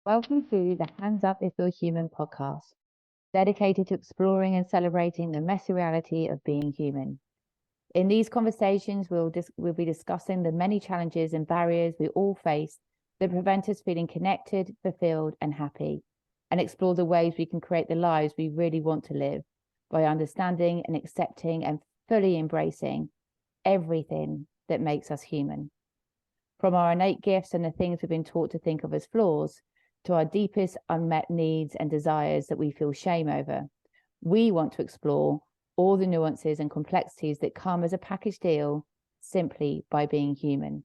Welcome to the Hands Up If You're Human podcast, dedicated to exploring and celebrating the messy reality of being human. In these conversations, we'll be discussing the many challenges and barriers we all face that prevent us feeling connected, fulfilled, and happy, and explore the ways we can create the lives we really want to live by understanding and accepting and fully embracing everything that makes us human. From our innate gifts and the things we've been taught to think of as flaws, to our deepest unmet needs and desires that we feel shame over, we want to explore all the nuances and complexities that come as a package deal simply by being human.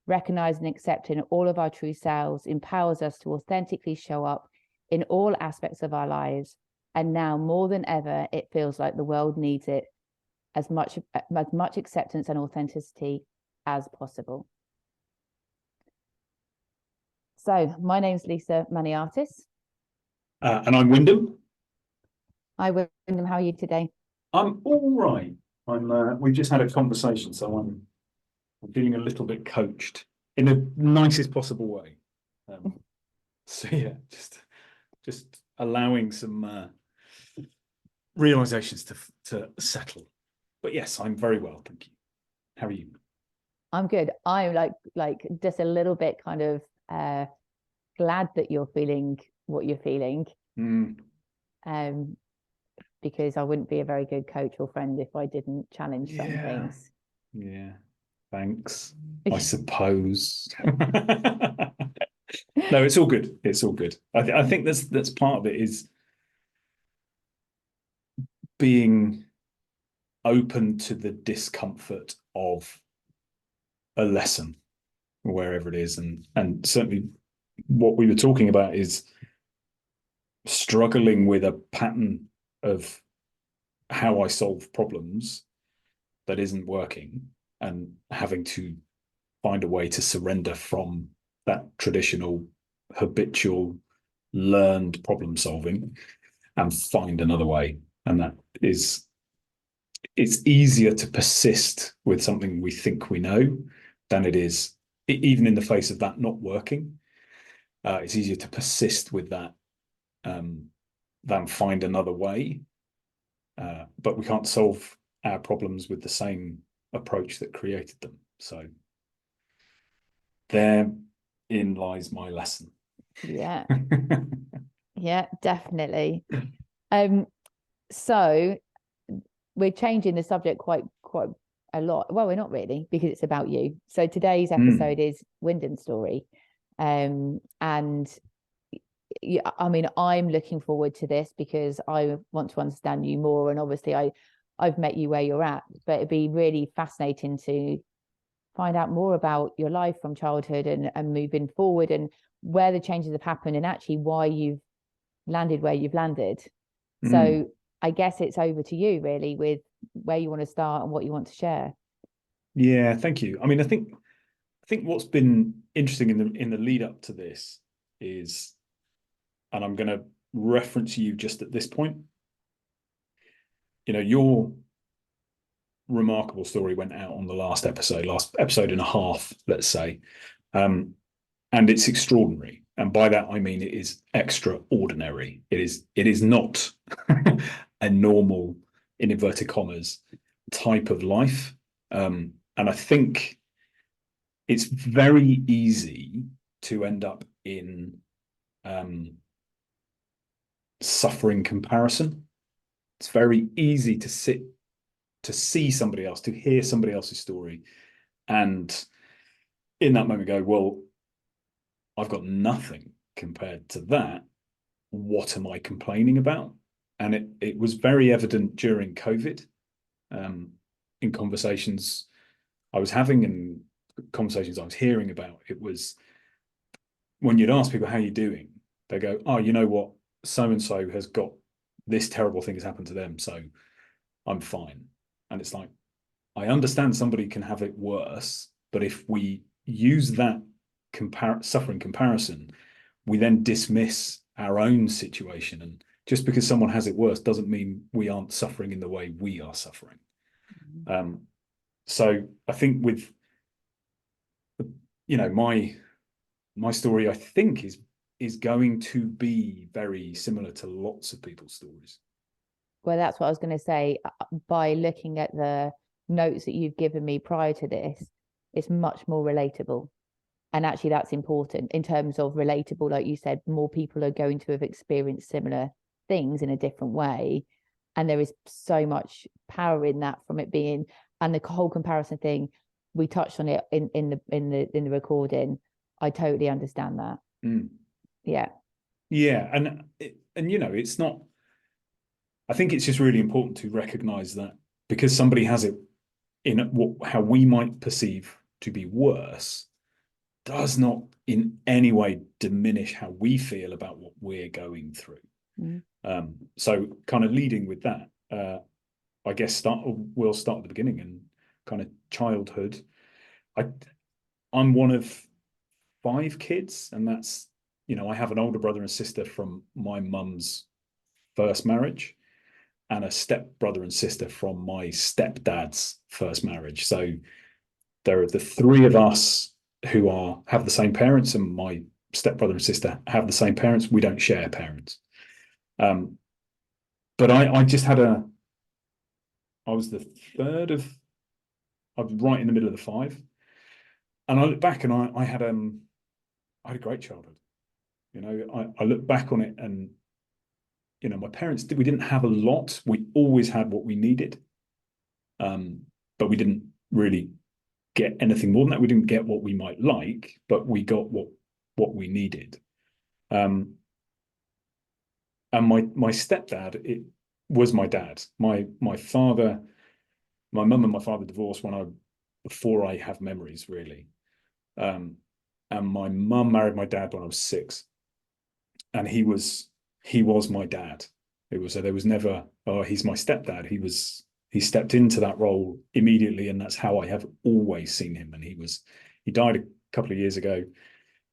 Recognizing and accepting all of our true selves empowers us to authentically show up in all aspects of our lives. And now more than ever, it feels like the world needs it as much acceptance and authenticity as possible. So my name's Lisa Maniatis. And I'm Wyndham. Hi, Wyndham. How are you today? I'm all right. We've just had a conversation, so I'm feeling a little bit coached in the nicest possible way. So yeah, just allowing some realizations to settle. But yes, I'm very well, thank you. How are you? I'm good. I'm like just a little bit kind of glad that you're feeling what you're feeling. Because I wouldn't be a very good coach or friend if I didn't challenge certain things. Yeah, thanks. I suppose. No, it's all good. It's all good. I think that's part of it, is being open to the discomfort of a lesson, wherever it is, and certainly what we were talking about is struggling with a pattern of how I solve problems that isn't working, and having to find a way to surrender from that traditional, habitual, learned problem solving and find another way. And that is, it's easier to persist with something we think we know than it is, even in the face of that not working. It's easier to persist with that than find another way. But we can't solve our problems with the same approach that created them. So therein lies my lesson. Yeah. Yeah, definitely. So we're changing the subject quite a lot. Well, we're not really, because it's about you. So today's episode is Wyndham's story. And yeah, I mean, I'm looking forward to this because I want to understand you more. And obviously I've met you where you're at, but it'd be really fascinating to find out more about your life from childhood and moving forward, and where the changes have happened, and actually why you've landed where you've landed. So I guess it's over to you really with where you want to start and what you want to share. Yeah, thank you. I mean, I think what's been interesting in the lead up to this is, and I'm going to reference you just at this point, your remarkable story went out on the last episode and a half, let's say. And it's extraordinary. And by that, I mean, it is extraordinary. It is not a normal, in inverted commas, type of life. And I think it's very easy to end up in suffering comparison. It's very easy to see somebody else, to hear somebody else's story, and in that moment go, well, I've got nothing compared to that. What am I complaining about? And it was very evident during COVID, in conversations I was having and conversations I was hearing about. It was when you'd ask people, how are you doing? They go, oh, you know what? So-and-so has got this terrible thing has happened to them, so I'm fine. And it's like, I understand somebody can have it worse, but if we use that suffering comparison, we then dismiss our own situation. And just because someone has it worse doesn't mean we aren't suffering in the way we are suffering. So I think with, my story, I think, is is going to be very similar to lots of people's stories. Well, that's what I was going to say. By looking at the notes that you've given me prior to this, it's much more relatable. And actually, that's important in terms of relatable. Like you said, more people are going to have experienced similar things in a different way. And there is so much power in that, from it being, and the whole comparison thing, we touched on it in the recording. I totally understand that. Yeah. Yeah. And you know, it's not, I think it's just really important to recognize that because somebody has it in how we might perceive to be worse, does not in any way diminish how we feel about what we're going through. So kind of leading with that, I guess we'll start at the beginning and kind of childhood. I'm one of 5 kids, and that's, you know, I have an older brother and sister from my mum's first marriage and a step brother and sister from my stepdad's first marriage. So there are the 3 of us who have the same parents, and my stepbrother and sister have the same parents. We don't share parents. But I just had I was the third of, I was right in the middle of the 5. And I look back and I had a great childhood. You know, I look back on it and, you know, my parents, we didn't have a lot. We always had what we needed. But we didn't really get anything more than that. We didn't get what we might like, but we got what we needed. And my stepdad, it was my dad. My father, my mum and my father divorced before I have memories, really. And my mum married my dad when I was 6, and he was my dad. There was never, oh, he's my stepdad. He stepped into that role immediately, and that's how I have always seen him. And he died a couple of years ago.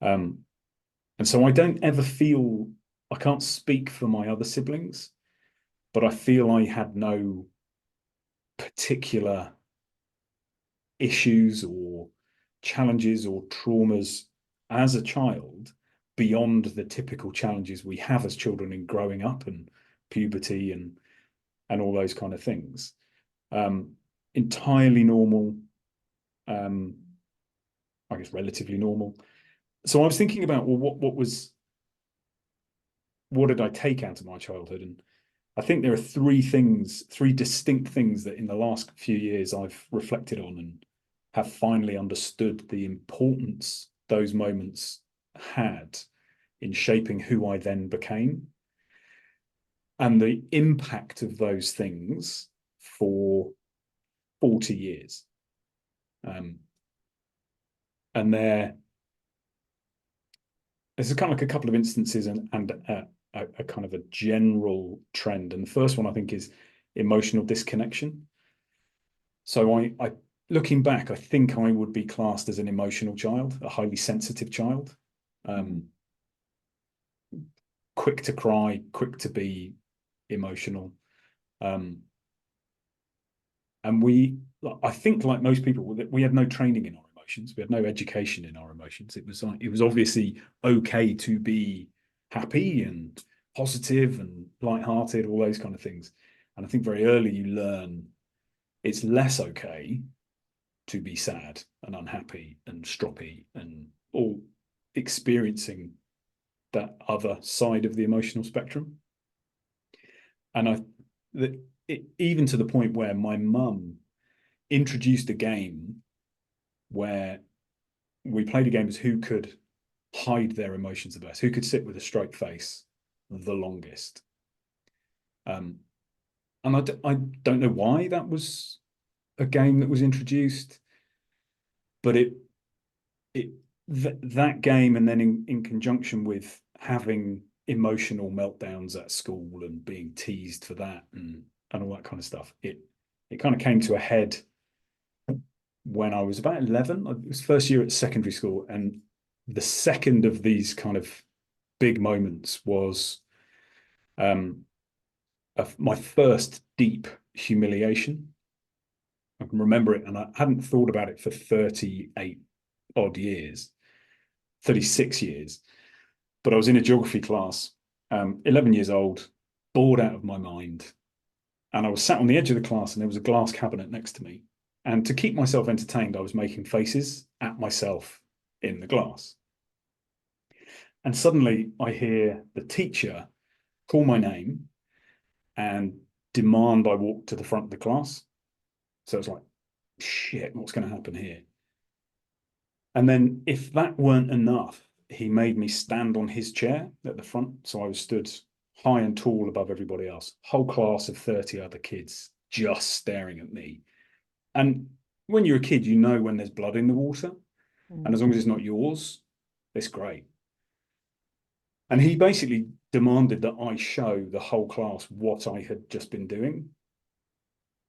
And so I don't ever feel, I can't speak for my other siblings, but I feel I had no particular issues or challenges or traumas as a child beyond the typical challenges we have as children in growing up and puberty and all those kind of things. Entirely normal, I guess relatively normal. So I was thinking about, well, what did I take out of my childhood? And I think there are 3 distinct things that in the last few years I've reflected on and have finally understood the importance those moments had in shaping who I then became, and the impact of those things for 40 years. And there's kind of like a couple of instances and a kind of a general trend. And the first one I think is emotional disconnection. So I looking back, I think I would be classed as an emotional child, a highly sensitive child, quick to cry, quick to be emotional. And I think like most people, we had no training in our emotions. We had no education in our emotions. It was obviously okay to be happy and positive and lighthearted, all those kind of things. And I think very early you learn it's less okay to be sad and unhappy and stroppy and all experiencing that other side of the emotional spectrum. And even to the point where my mum introduced a game where we played a game as who could hide their emotions the best, who could sit with a straight face the longest. And I don't know why that was a game that was introduced, but that game, and then in conjunction with having emotional meltdowns at school and being teased for that and all that kind of stuff, it kind of came to a head when I was about 11. It was first year at secondary school, and the second of these kind of big moments was my first deep humiliation. I can remember it, and I hadn't thought about it for 38 odd years, 36 years. But I was in a geography class, 11 years old, bored out of my mind. And I was sat on the edge of the class and there was a glass cabinet next to me. And to keep myself entertained, I was making faces at myself in the glass. And suddenly I hear the teacher call my name and demand I walk to the front of the class. So it's like, shit, what's going to happen here? And then if that weren't enough, he made me stand on his chair at the front. So I was stood high and tall above everybody else, whole class of 30 other kids just staring at me. And when you're a kid, you know when there's blood in the water. And as long as it's not yours, it's great. And he basically demanded that I show the whole class what I had just been doing.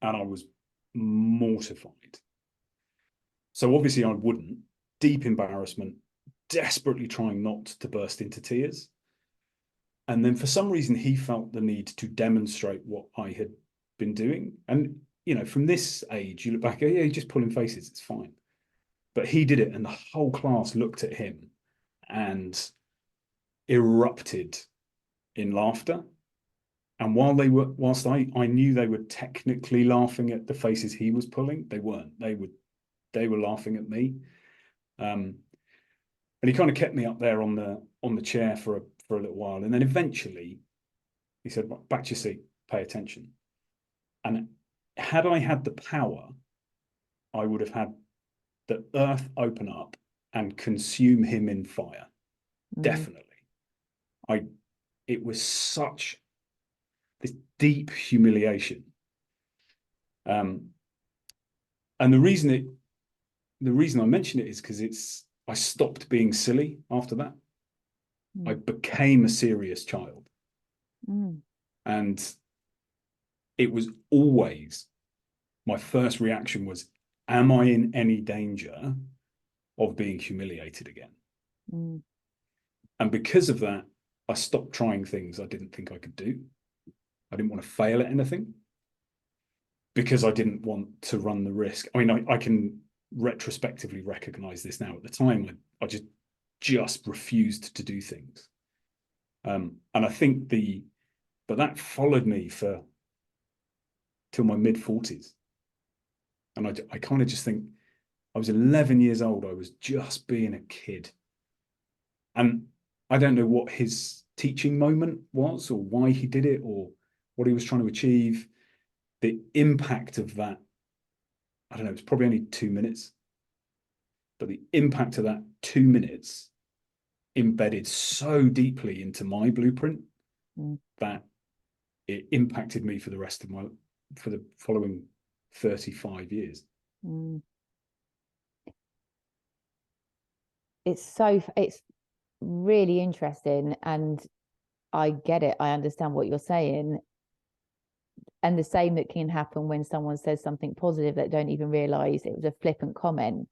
And I was mortified. So obviously I wouldn't. Deep embarrassment, desperately trying not to burst into tears. And then for some reason, he felt the need to demonstrate what I had been doing. And, you know, from this age, you look back, oh, yeah, he's just pulling faces, it's fine. But he did it, and the whole class looked at him and erupted in laughter. And whilst I knew they were technically laughing at the faces he was pulling, they weren't. They were laughing at me. And he kind of kept me up there on the chair for a little while, and then eventually he said, "Back to your seat, pay attention." And had I had the power, I would have had the earth open up and consume him in fire. Definitely. It was such this deep humiliation. And the reason I mention it is because I stopped being silly after that. I became a serious child. And it was always, my first reaction was, am I in any danger of being humiliated again? And because of that, I stopped trying things I didn't think I could do. I didn't want to fail at anything because I didn't want to run the risk. I mean, I can retrospectively recognize this now. At the time, I just refused to do things. And I think but that followed me till my mid-40s. And I kind of just think, I was 11 years old. I was just being a kid. And I don't know what his teaching moment was or why he did it or what he was trying to achieve. The impact of that, I don't know, it's probably only 2 minutes. But the impact of that 2 minutes embedded so deeply into my blueprint that it impacted me for the following 35 years. It's really interesting, and I get it. I understand what you're saying. And the same that can happen when someone says something positive that don't even realize it was a flippant comment.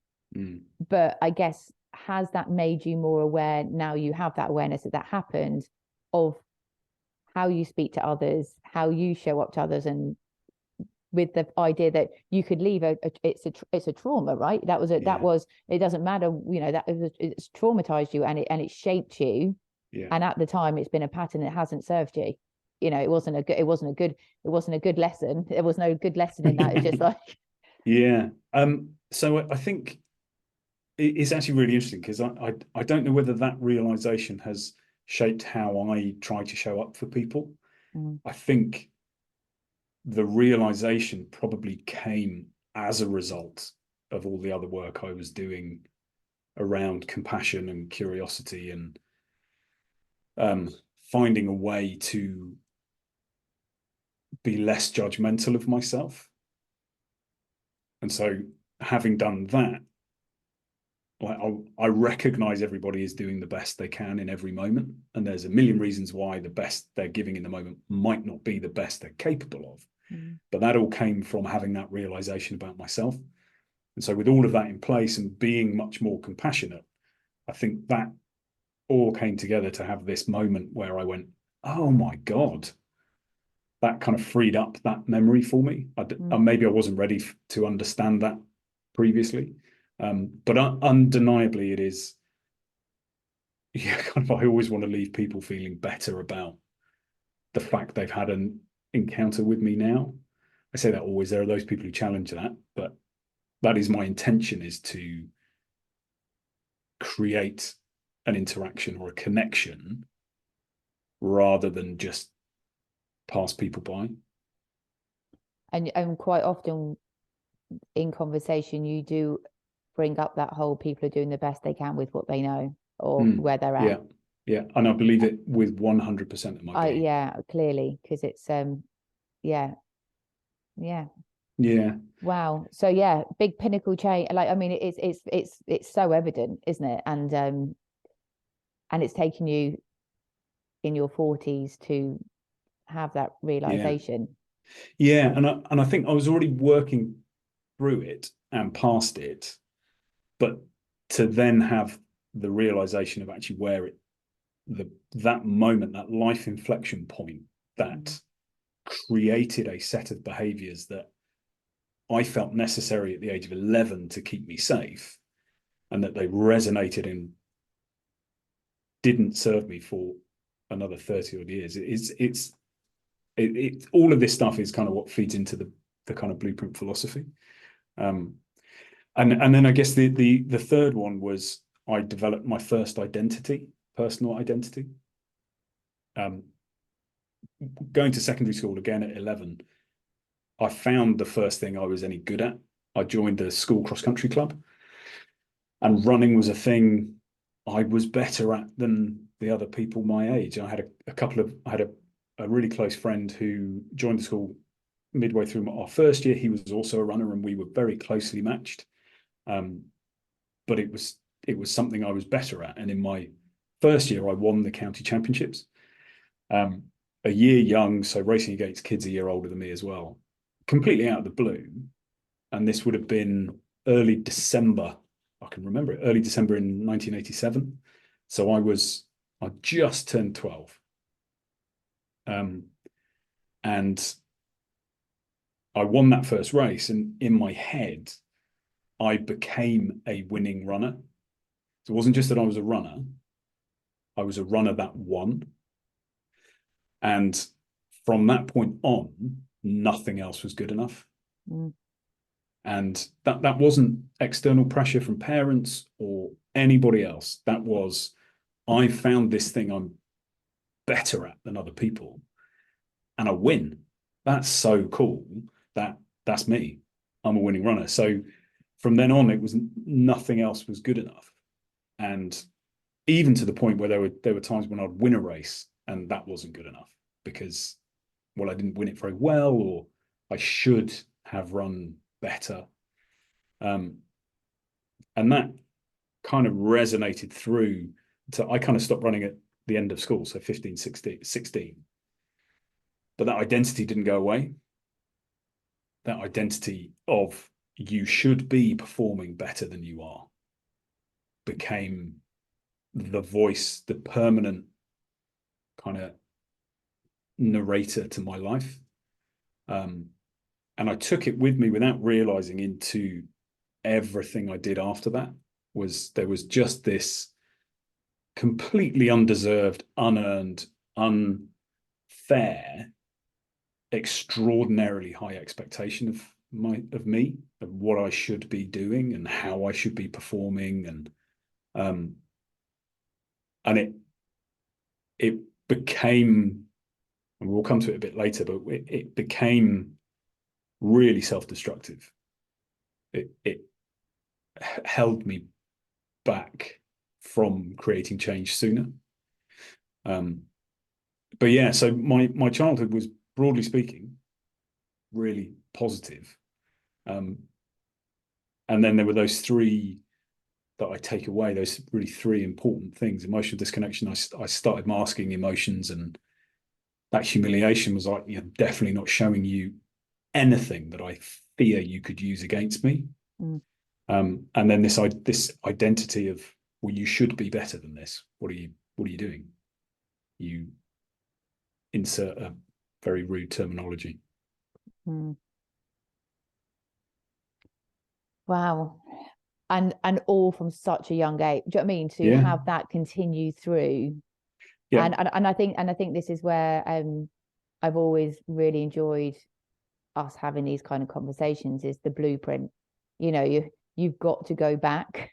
But I guess, has that made you more aware, now you have that awareness that happened, of how you speak to others, how you show up to others, and with the idea that you could leave it's a trauma, right? It doesn't matter, it's traumatized you and it shaped you. And at the time it's been a pattern that hasn't served you. It wasn't a good lesson. There was no good lesson in that. It's just like so I think it's actually really interesting, because I don't know whether that realization has shaped how I try to show up for people. I think the realization probably came as a result of all the other work I was doing around compassion and curiosity and finding a way to be less judgmental of myself. And so having done that, I recognize everybody is doing the best they can in every moment. And there's a million reasons why the best they're giving in the moment might not be the best they're capable of. But that all came from having that realization about myself. And so with all of that in place and being much more compassionate, I think that all came together to have this moment where I went, oh my God, that kind of freed up that memory for me. Maybe I wasn't ready to understand that previously. But undeniably, it is yeah, kind of, I always want to leave people feeling better about the fact they've had an encounter with me now. I say that always. There are those people who challenge that, but that is my intention, is to create an interaction or a connection rather than just pass people by. And quite often in conversation, you do bring up that whole people are doing the best they can with what they know or where they're at. Yeah, yeah, and I believe it with 100% of my being. Yeah, clearly, because it's yeah, Yeah, wow. So yeah, big pinnacle change. Like, I mean, it's so evident, isn't it? And it's taken you in your 40s to have that yeah, realization. yeah, and I think I was already working through it and past it, but to then have the realization of actually where it that moment, that life inflection point that created a set of behaviors that I felt necessary at the age of 11 to keep me safe, and that they resonated and didn't serve me for another 30 odd years. All of this stuff is kind of what feeds into the kind of blueprint philosophy. And then I guess the third one was I developed my first identity, personal identity. Going to secondary school again at 11, I found the first thing I was any good at. I joined the school cross country club, and running was a thing I was better at than the other people my age. I had I had a really close friend who joined the school midway through our first year. He was also a runner, and we were very closely matched. But it was something I was better at. And in my first year, I won the county championships. A year young, so racing against kids a year older than me as well, completely out of the blue. And this would have been early December. I can remember it, early December in 1987. So I just turned 12. And I won that first race. And in my head, I became a winning runner. So it wasn't just that I was a runner that won. And from that point on, nothing else was good enough. And that wasn't external pressure from parents or anybody else. That was, I found this thing I'm better at than other people, and I win. That's so cool. That's me. I'm a winning runner. So from then on, it was nothing else was good enough. And even to the point where there were times when I'd win a race and that wasn't good enough because, well, I didn't win it very well, or I should have run better. And that kind of resonated through to, I kind of stopped running at the end of school, so 15, 16. But that identity didn't go away. That identity of you should be performing better than you are became the voice, the permanent kind of narrator to my life. And I took it with me without realizing into everything I did after that. There was just this completely undeserved, unearned, unfair, extraordinarily high expectation of me, of what I should be doing and how I should be performing, and it became, and we'll come to it a bit later, but it became really self-destructive. It held me back from creating change sooner. But yeah, so my childhood was, broadly speaking, really positive. And then there were those three that I take away, those really three important things. Emotional disconnection. I started masking emotions, and that humiliation was like, definitely not showing you anything that I fear you could use against me. And then this identity of, well, you should be better than this. What are you doing? You insert a very rude terminology. Wow. and all from such a young age. Do you know what I mean? To Yeah. have that continue through. Yeah. And I think this is where I've always really enjoyed us having these kind of conversations, is the blueprint. You know, you've got to go back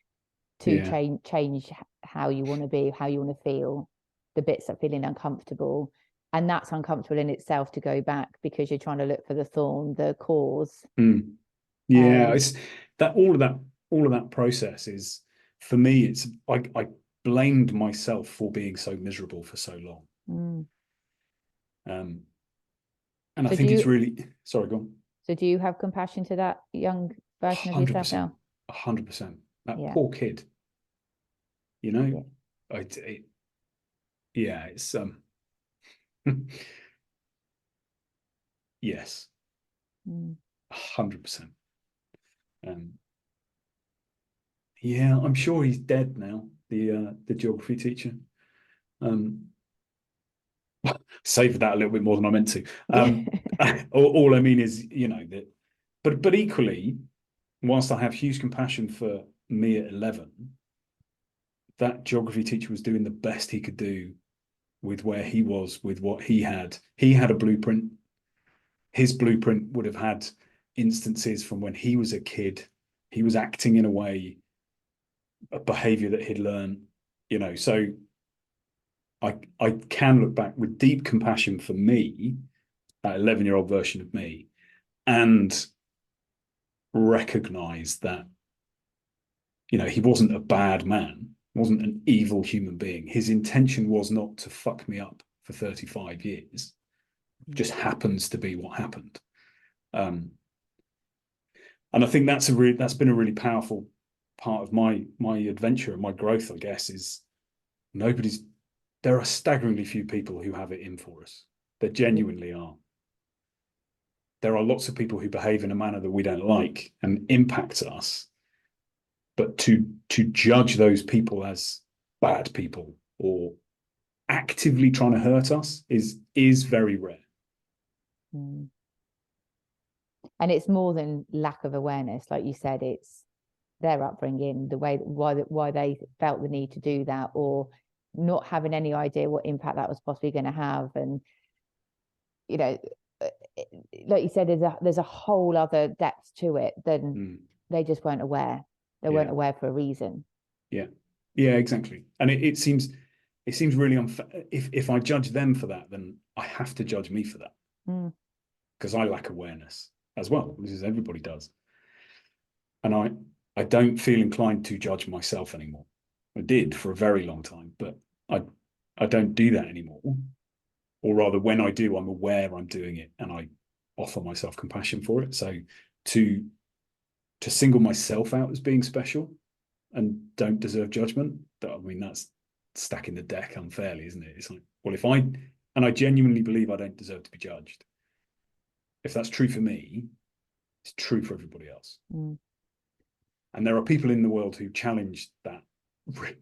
to Yeah. change how you want to be, how you want to feel, the bits that feeling uncomfortable. And that's uncomfortable in itself to go back, because you're trying to look for the thorn, the cause. Yeah, it's that all of that process is, for me, it's I blamed myself for being so miserable for so long. And I So think it's really, sorry, go on. So do you have compassion to that young version of yourself 100%, now? 100%. That Yeah. poor kid, you know, Yeah. yeah, it's yes, 100%. Yeah, I'm sure he's dead now, the geography teacher. Saved that a little bit more than I meant to. All I mean is, you know, that, but equally, whilst I have huge compassion for me at 11, that geography teacher was doing the best he could do with where he was, with what he had. He had a blueprint. His blueprint would have had instances from when he was a kid. He was acting in a way, a behavior that he'd learned, you know. So I can look back with deep compassion for me, that 11-year-old version of me, and recognize that, you know, he wasn't a bad man, wasn't an evil human being. His intention was not to fuck me up for 35 years. Just happens to be what happened. And I think that's been a really powerful part of my adventure and my growth, I guess, is there are staggeringly few people who have it in for us. There genuinely are. There are lots of people who behave in a manner that we don't like and impacts us, but to judge those people as bad people or actively trying to hurt us is very rare. And it's more than lack of awareness, like you said. It's their upbringing, the way why they felt the need to do that, or not having any idea what impact that was possibly going to have. And you know, like you said, there's a whole other depth to it than they just weren't aware. They weren't aware for a reason. Yeah, exactly. And it seems really unfair. If I judge them for that, then I have to judge me for that, because I lack awareness as well. This is, everybody does. And I don't feel inclined to judge myself anymore. I did for a very long time, but I don't do that anymore. Or rather, when I do, I'm aware I'm doing it, and I offer myself compassion for it. So to single myself out as being special and don't deserve judgment, I mean, that's stacking the deck unfairly, isn't it? It's like, well, and I genuinely believe I don't deserve to be judged. If that's true for me, it's true for everybody else. And there are people in the world who challenge that,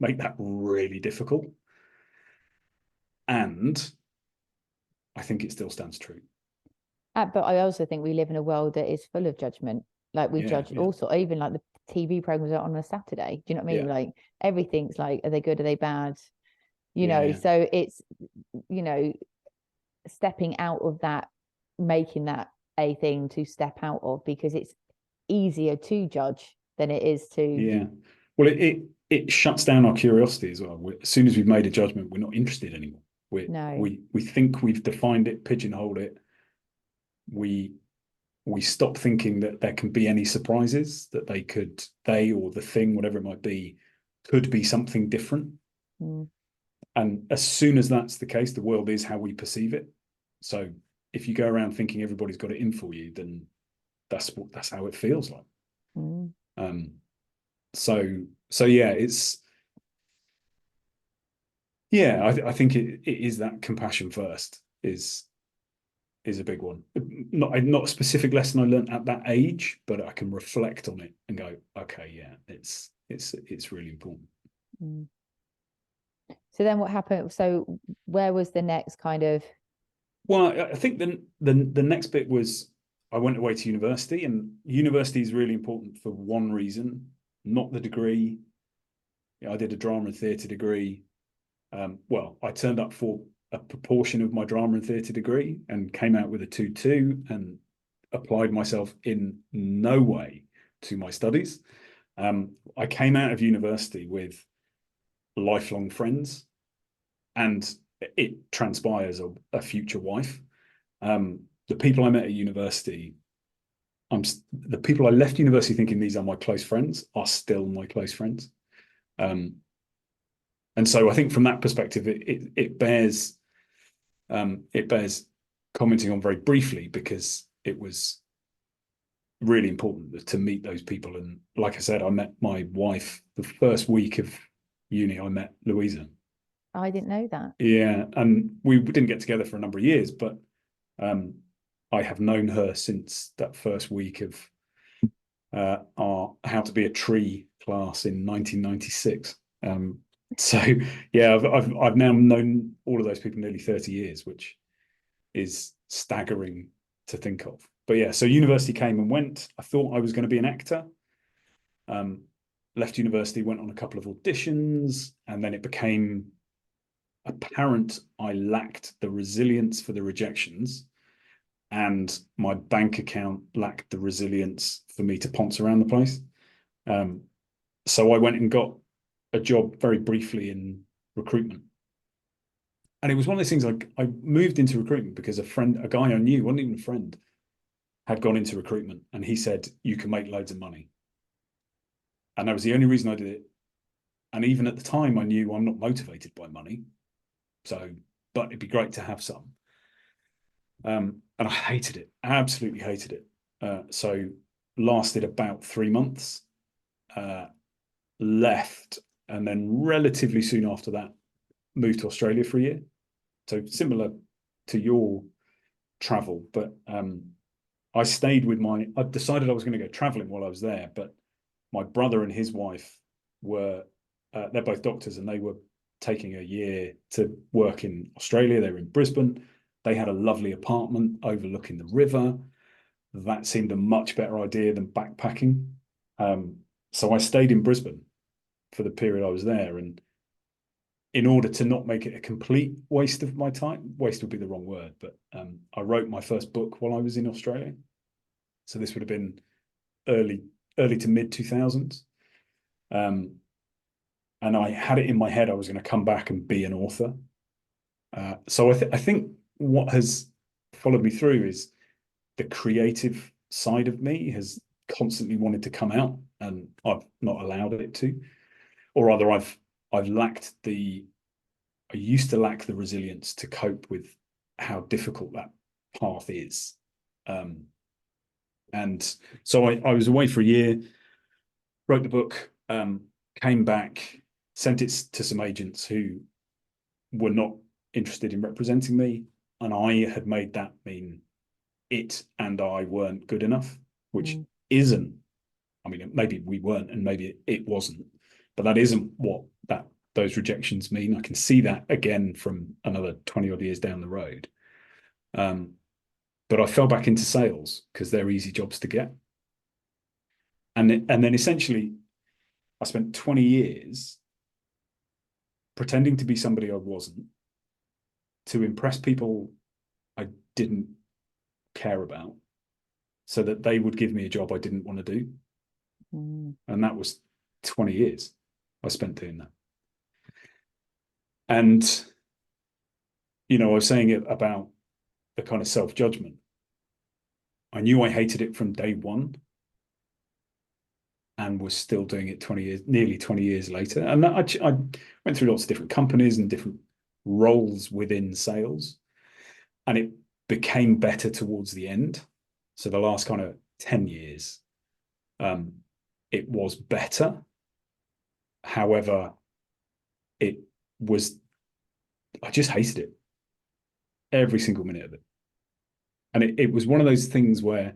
make that really difficult. And I think it still stands true. But I also think we live in a world that is full of judgment. Like we judge also, even like the TV programs are on a Saturday. Do you know what I mean? Like everything's like, are they good? Are they bad? You know, so it's, you know, stepping out of that, making that a thing to step out of, because it's easier to judge than it is to. Well, it shuts down our curiosity as well. As soon as we've made a judgment, we're not interested anymore. We think we've defined it, pigeonholed it. We stop thinking that there can be any surprises, that they or the thing, whatever it might be, could be something different. And as soon as that's the case, the world is how we perceive it. So if you go around thinking everybody's got it in for you, then that's how it feels like. So yeah, it's I think it is that compassion first is a big one. Not a specific lesson I learned at that age, but I can reflect on it and go, okay, yeah, it's really important. So then what happened? So where was the next kind of? Well, I think the next bit was I went away to university, and university is really important for one reason. not the degree. I did a drama and theatre degree. Well, I turned up for a proportion of my drama and theatre degree and came out with a 2-2 and applied myself in no way to my studies. I came out of university with lifelong friends, and it transpires a future wife. The people I met at university, the people I left university thinking these are my close friends are still my close friends. And so I think from that perspective, it bears commenting on very briefly, because it was really important to meet those people. And like I said, I met my wife the first week of uni. I met Louisa. I didn't know that. Yeah, and we didn't get together for a number of years, but I have known her since that first week of our How to Be a Tree class in 1996. So yeah, I've now known all of those people nearly 30 years, which is staggering to think of. But yeah, so university came and went. I thought I was going to be an actor. Left university, went on a couple of auditions, and then it became apparent I lacked the resilience for the rejections, and my bank account lacked the resilience for me to ponce around the place. So I went and got a job very briefly in recruitment. And it was one of those things, like, I moved into recruitment because a guy I knew, wasn't even a friend, had gone into recruitment, and he said, you can make loads of money. And that was the only reason I did it. And even at the time, I knew I'm not motivated by money. So, but it'd be great to have some. And I hated it, absolutely hated it. So lasted about 3 months, left, and then relatively soon after that, moved to Australia for a year. So similar to your travel, but I stayed with I decided I was going to go traveling while I was there, but my brother and his wife they're both doctors, and they were taking a year to work in Australia. They were in Brisbane. They had a lovely apartment overlooking the river. That seemed a much better idea than backpacking. So I stayed in Brisbane for the period I was there. And in order to not make it a complete waste of my time, waste would be the wrong word, but I wrote my first book while I was in Australia. So this would have been early to mid 2000s. And I had it in my head I was going to come back and be an author. So I think what has followed me through is the creative side of me has constantly wanted to come out, and I've not allowed it to, or rather I used to lack the resilience to cope with how difficult that path is. And so I was away for a year, wrote the book, came back, sent it to some agents who were not interested in representing me. And I had made that mean it and I weren't good enough, which isn't, I mean, maybe we weren't and maybe it wasn't, but that isn't what those rejections mean. I can see that again from another 20 odd years down the road. But I fell back into sales because they're easy jobs to get. And then essentially I spent 20 years pretending to be somebody I wasn't, to impress people I didn't care about, so that they would give me a job I didn't want to do. And that was 20 years I spent doing that. And, I was saying it about the kind of self-judgment. I knew I hated it from day one, and was still doing it nearly 20 years later. And I went through lots of different companies and different roles within sales, and it became better towards the end. So the last kind of 10 years, it was better. However, I just hated it, every single minute of it. And it was one of those things where,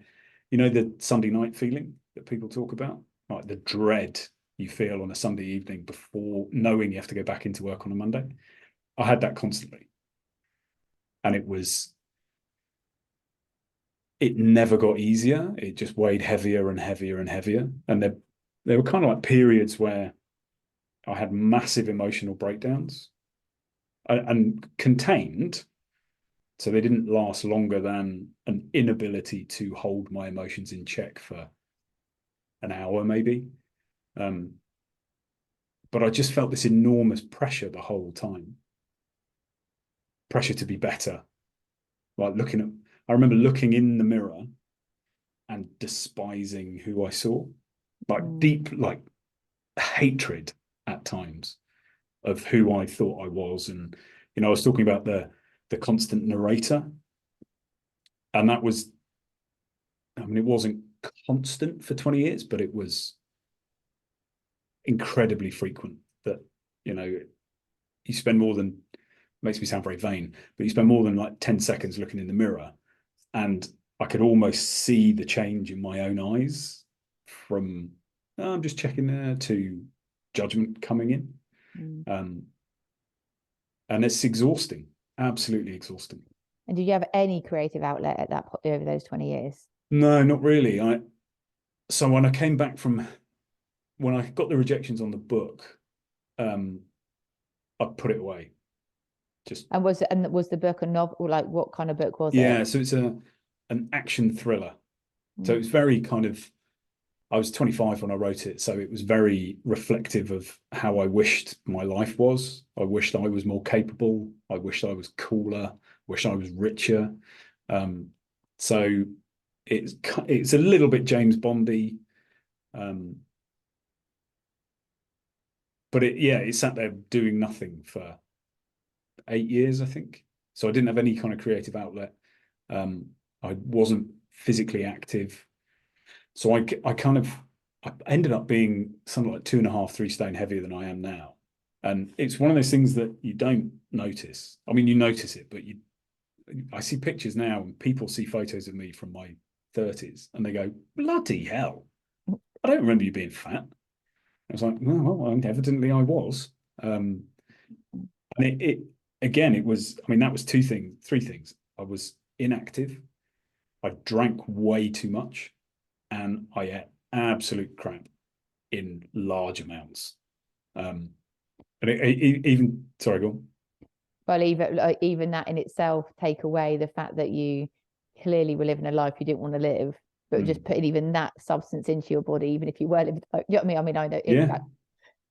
the Sunday night feeling that people talk about, like the dread you feel on a Sunday evening before knowing you have to go back into work on a Monday. I had that constantly. And it never got easier. It just weighed heavier and heavier and heavier. And there were kind of like periods where I had massive emotional breakdowns and contained. So they didn't last longer than an inability to hold my emotions in check for an hour, maybe. But I just felt this enormous pressure the whole time. Pressure to be better. Like I remember looking in the mirror and despising who I saw. Like deep, like hatred at times of who I thought I was. And, I was talking about the constant narrator. And that was, it wasn't constant for 20 years, but it was incredibly frequent that, you spend more than, makes me sound very vain, but you spend more than like 10 seconds looking in the mirror. And I could almost see the change in my own eyes from, oh, I'm just checking there, to judgment coming in. And it's exhausting, absolutely exhausting. And did you have any creative outlet at that point over those 20 years? No, not really. So when I came back when I got the rejections on the book, I put it away. And was the book a novel, or like what kind of book was it? Yeah, so it's an action thriller. So it's very kind of, I was 25 when I wrote it, so it was very reflective of how I wished my life was. I wished I was more capable. I wished I was cooler. Wished I was richer. So it's a little bit James Bondy, but it sat there doing nothing for 8 years, I think. So I didn't have any kind of creative outlet. I wasn't physically active. So I ended up being something like 2.5, 3 stone heavier than I am now. And it's one of those things that you don't notice. I mean, you notice it, but I see pictures now and people see photos of me from my 30s and they go, bloody hell, I don't remember you being fat. I was like, well, evidently I was. And it was, that was three things. I was inactive. I drank way too much and I ate absolute crap in large amounts. And even, sorry, go on. Well, even that in itself take away the fact that you clearly were living a life you didn't want to live, but just putting even that substance into your body, even if you were living, you know what I mean? I know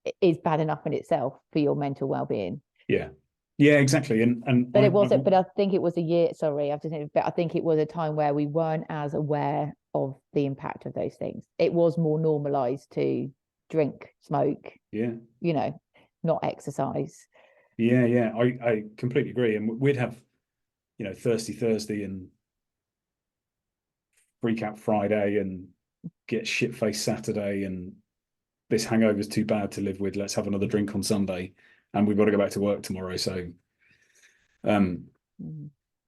it is bad enough in itself for your mental well-being. Yeah, exactly. But it wasn't. But I think it was a year. Sorry, but I think it was a time where we weren't as aware of the impact of those things. It was more normalized to drink, smoke. Yeah. Not exercise. Yeah. I completely agree. And we'd have, Thirsty Thursday and Freak Out Friday and get shit-faced Saturday and this hangover's too bad to live with. Let's have another drink on Sunday, and we've got to go back to work tomorrow. So,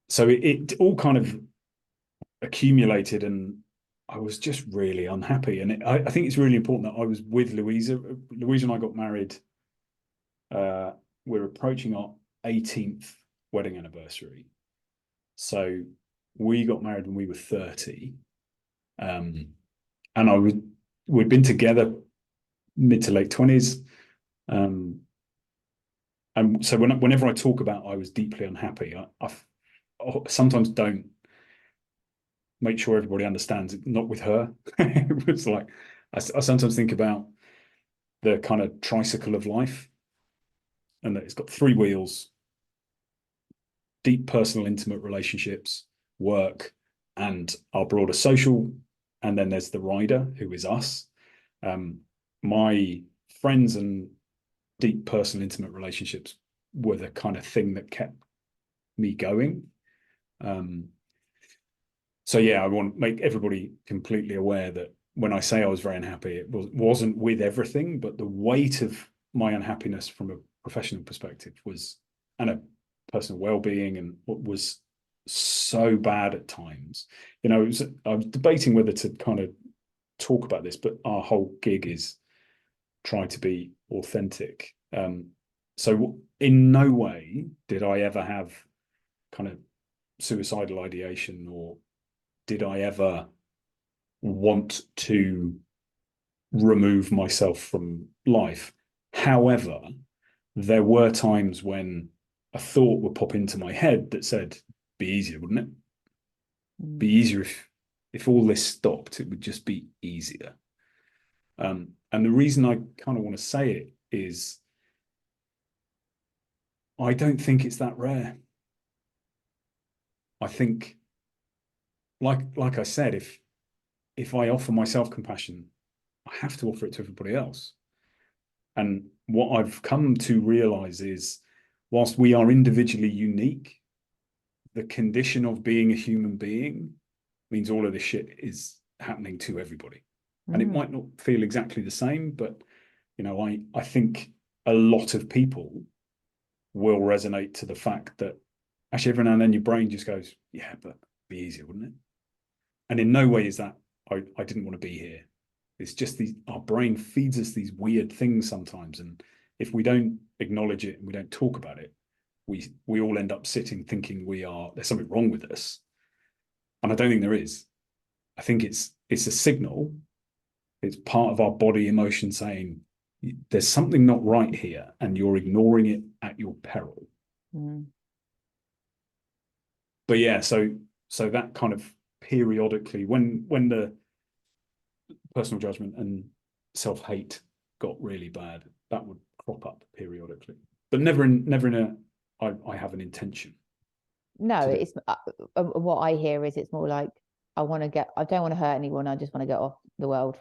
so it all kind of accumulated, and I was just really unhappy. And I think it's really important that I was with Louisa. Louisa and I got married. We're approaching our 18th wedding anniversary. So we got married when we were 30. And we'd been together mid to late 20s. And so whenever I talk about I was deeply unhappy, I sometimes don't make sure everybody understands it, not with her. It was like, I sometimes think about the kind of tricycle of life and that it's got 3 wheels: deep personal, intimate relationships, work, and our broader social. And then there's the rider, who is us. My friends and deep personal, intimate relationships were the kind of thing that kept me going. So yeah, I want to make everybody completely aware that when I say I was very unhappy, it wasn't with everything, but the weight of my unhappiness from a professional perspective and a personal well-being, and what was so bad at times. I was debating whether to kind of talk about this, but our whole gig is try to be authentic. So in no way did I ever have kind of suicidal ideation, or did I ever want to remove myself from life. However, there were times when a thought would pop into my head that said, be easier, wouldn't it? Be easier if all this stopped, it would just be easier. And the reason I kind of want to say it is I don't think it's that rare. I think, like I said, if I offer myself compassion, I have to offer it to everybody else. And what I've come to realize is, whilst we are individually unique, the condition of being a human being means all of this shit is happening to everybody. And it might not feel exactly the same, but I think a lot of people will resonate to the fact that actually every now and then your brain just goes, yeah, but be easier, wouldn't it? And in no way is that I didn't want to be here. It's just our brain feeds us these weird things sometimes. And if we don't acknowledge it and we don't talk about it, we all end up sitting thinking there's something wrong with us. And I don't think there is. I think it's a signal. It's part of our body emotion saying there's something not right here and you're ignoring it at your peril. But yeah, so that kind of periodically, when the personal judgment and self-hate got really bad, that would crop up periodically, but never in I have an intention. No, it's what I hear is it's more like I don't want to hurt anyone. I just want to get off the world,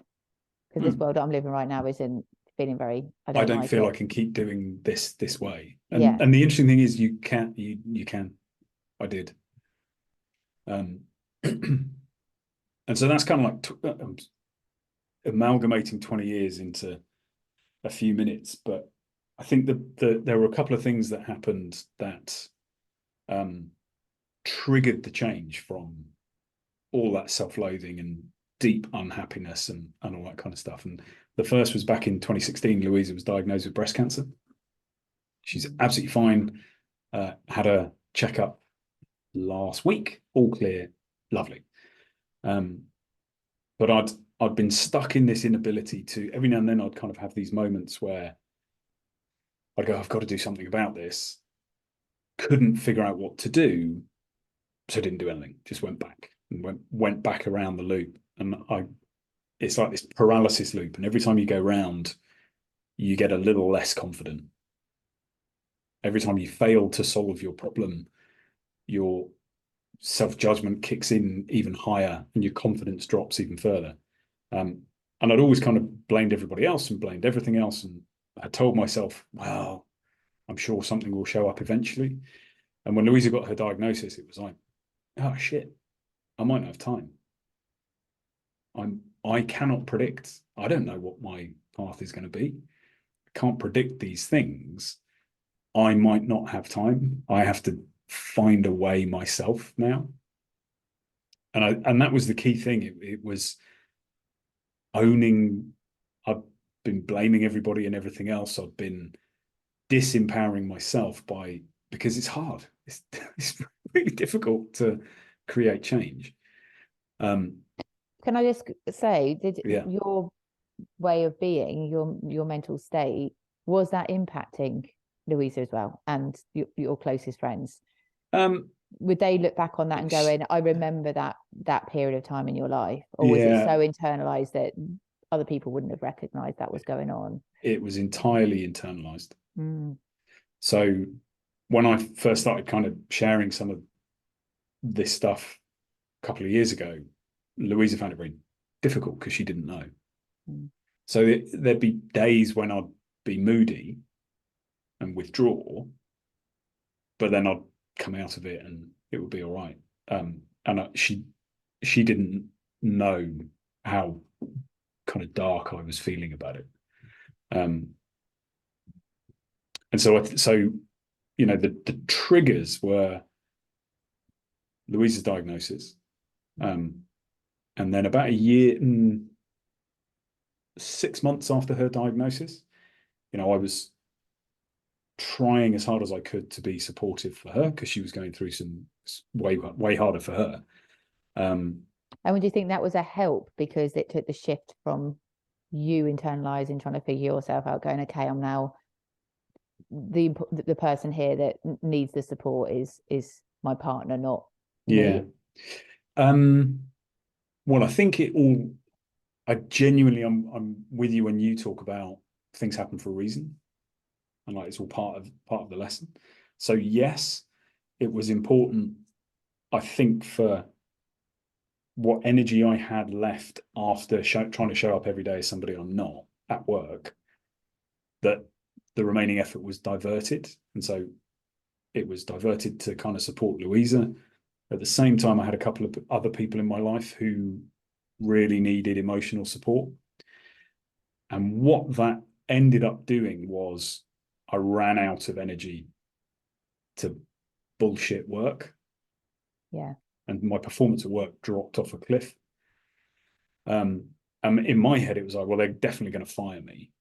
because this world I'm living right now isn't feeling very. I don't feel like I can keep doing this way. And yeah. And the interesting thing is you can. I did. And so that's kind of like amalgamating 20 years into a few minutes, but I think there were a couple of things that happened that triggered the change from all that self-loathing and deep unhappiness and all that kind of stuff. And the first was back in 2016. Louisa was diagnosed with breast cancer. She's absolutely fine. Had a checkup last week, all clear, lovely. But I'd been stuck in this inability to, every now and then I'd kind of have these moments where I'd go, I've got to do something about this. Couldn't figure out what to do, so didn't do anything. Just went back and went back around the loop. And it's like this paralysis loop. And every time you go round, you get a little less confident. Every time you fail to solve your problem, your self-judgment kicks in even higher and your confidence drops even further. And I'd always kind of blamed everybody else and blamed everything else. And I told myself, well, I'm sure something will show up eventually. And when Louisa got her diagnosis, it was like, oh shit, I might not have time. I cannot predict. I don't know what my path is going to be. I can't predict these things. I might not have time. I have to find a way myself now. And that was the key thing. It was owning. I've been blaming everybody and everything else. I've been disempowering myself because it's hard. It's really difficult to create change. Can I just say, your way of being, your mental state, was that impacting Louisa as well and your closest friends? Would they look back on that and go in, I remember that period of time in your life? Or was it so internalized that other people wouldn't have recognized that was going on? It was entirely internalized. So when I first started kind of sharing some of this stuff a couple of years ago, Louisa found it very difficult because she didn't know. So there'd be days when I'd be moody and withdraw, but then I'd come out of it and it would be all right. She didn't know how kind of dark I was feeling about it. And so the triggers were Louisa's diagnosis, and then about a year and 6 months after her diagnosis, I was trying as hard as I could to be supportive for her because she was going through some way harder for her. And would you think that was a help because it took the shift from you internalizing, trying to figure yourself out, going, okay, I'm now the person here that needs the support is my partner, not Yeah. me. Well, I think I genuinely, I'm with you when you talk about things happen for a reason, and like it's all part of the lesson. So yes, it was important, I think, for what energy I had left after trying to show up every day as somebody I'm not at work, that the remaining effort was diverted. And so it was diverted to kind of support Louisa. At the same time, I had a couple of other people in my life who really needed emotional support. And what that ended up doing was I ran out of energy to bullshit work. Yeah. And my performance at work dropped off a cliff. And in my head, it was like, well, they're definitely going to fire me.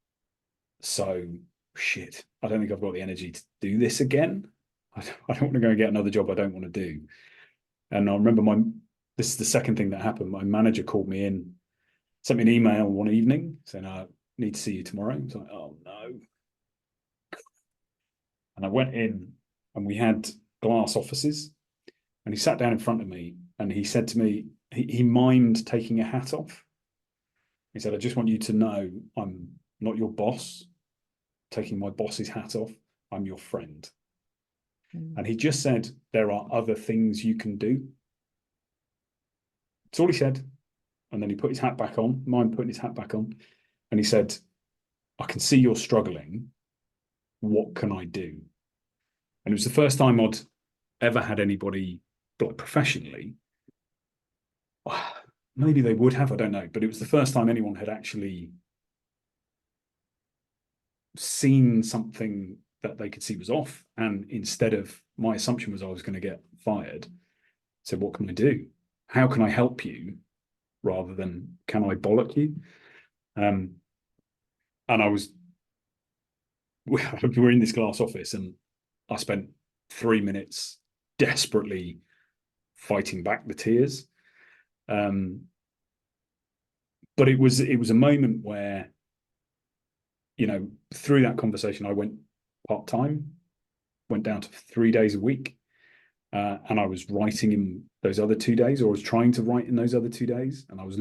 So shit, I don't think I've got the energy to do this again. I don't want to go and get another job I don't want to do. And I remember this is the second thing that happened. My manager called me in, sent me an email one evening saying, I need to see you tomorrow. I was like, oh no. And I went in and we had glass offices, and he sat down in front of me and he said to me, he mimed taking a hat off. He said, I just want you to know I'm not your boss, taking my boss's hat off. I'm your friend. And he just said, there are other things you can do. That's all he said. And then he put his hat back on, mind putting his hat back on. And he said, I can see you're struggling. What can I do? And it was the first time I'd ever had anybody, like professionally, maybe they would have, I don't know, but it was the first time anyone had actually seen something that they could see was off. And instead of, my assumption was I was going to get fired. So what can I do? How can I help you? Rather than, can I bollock you? And we're in this glass office, and I spent 3 minutes desperately fighting back the tears. But it was a moment where, through that conversation, I went part-time, went down to 3 days a week. And I was writing in those other 2 days, or I was trying to write in those other 2 days. And I was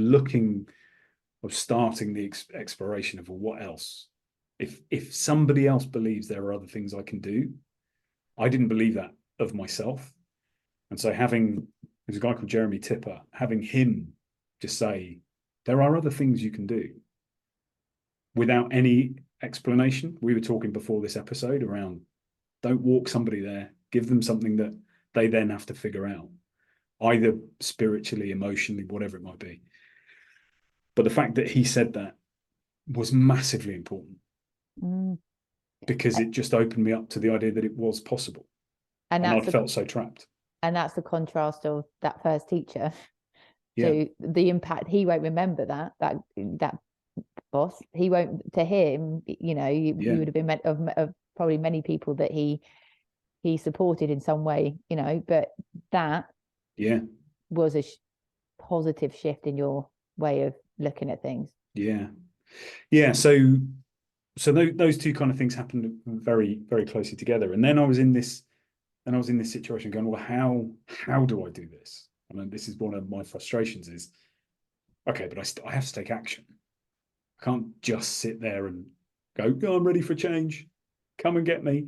starting the exploration of, well, what else? If somebody else believes there are other things I can do, I didn't believe that of myself. And so there's a guy called Jeremy Tipper, having him just say, there are other things you can do without any explanation. We were talking before this episode around, don't walk somebody there, give them something that they then have to figure out, either spiritually, emotionally, whatever it might be. But the fact that he said that was massively important, because it just opened me up to the idea that it was possible. And I'd felt so trapped. And that's the contrast of that first teacher Yeah. to the impact. He won't remember that boss. He won't, to him, he would have been meant of probably many people that he supported in some way, but that was a positive shift in your way of looking at things. Yeah. So those two kind of things happened very, very closely together. And then I was in this situation going, well, how do I do this? I mean, this is one of my frustrations is, okay, but I have to take action. I can't just sit there and go, oh, I'm ready for change. Come and get me.